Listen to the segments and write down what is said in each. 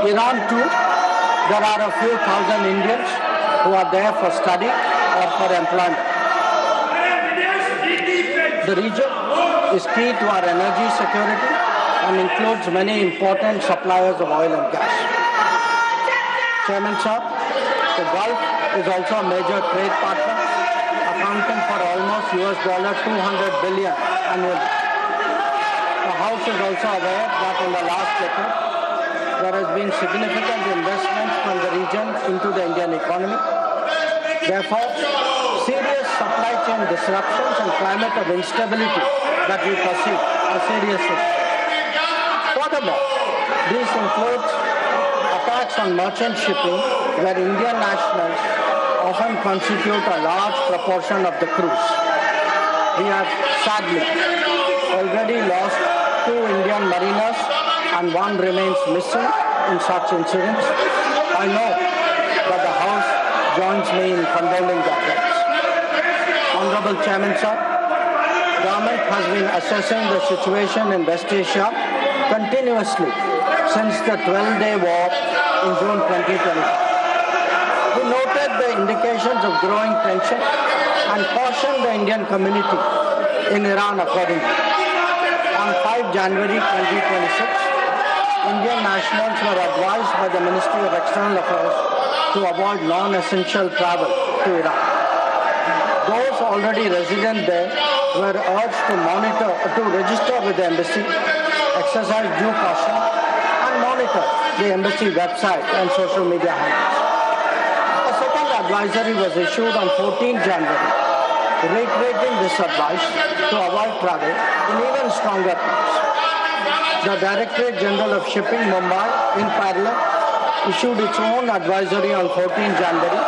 Iran too, there are a few thousand Indians who are there for study or for employment. The region is key to our energy security and includes many important suppliers of oil and gas. Chairman Sir, the Gulf is also a major trade partner, accounting for almost $200 billion annually. The House is also aware that in the last decade, there has been significant investment from the region into the Indian economy. Therefore, serious supply chain disruptions and climate of instability that we perceive are serious issues. Furthermore, these include attacks on merchant shipping, where Indian nationals often constitute a large proportion of the crews. We have sadly already lost 2 Indian mariners and 1 remains missing in such incidents. I know that the House joins me in condoling their deaths. Honorable Chairman Sir, Government has been assessing the situation in West Asia continuously since the 12-day war in June 2020. We noted the indications of growing tension and cautioned the Indian community in Iran accordingly. On 5 January 2026, Indian nationals were advised by the Ministry of External Affairs to avoid non-essential travel to Iran. Those already resident there were urged to register with the embassy, exercise due caution, and monitor the embassy website and social media handles. A second advisory was issued on 14 January, reiterating this advice to avoid travel in even stronger terms. The Directorate General of Shipping, Mumbai, in parallel, issued its own advisory on 14 January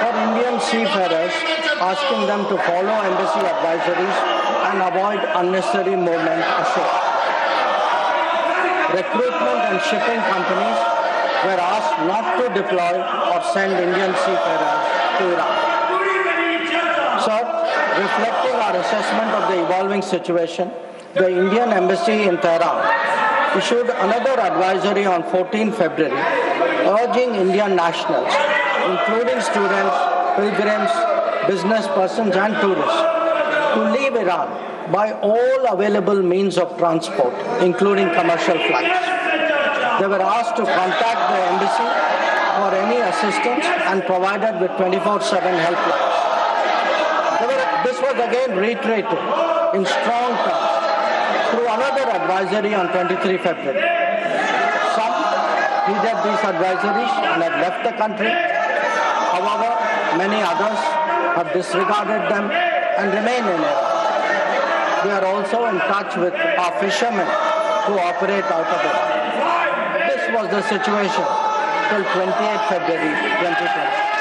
for Indian seafarers, asking them to follow embassy advisories and avoid unnecessary movement ashore. Recruitment and shipping companies were asked not to deploy or send Indian seafarers to Iran. Sir, reflecting our assessment of the evolving situation, the Indian Embassy in Tehran issued another advisory on 14 February, urging Indian nationals, including students, pilgrims, business persons and tourists, to leave Iran by all available means of transport, including commercial flights. They were asked to contact the embassy for any assistance and provided with 24/7 helplines. This was again reiterated in strong terms through another advisory on 23 February. Some heeded these advisories and have left the country. However, many others have disregarded them and remain in it. We are also in touch with our fishermen who operate out of it. This was the situation till 28 February 2020.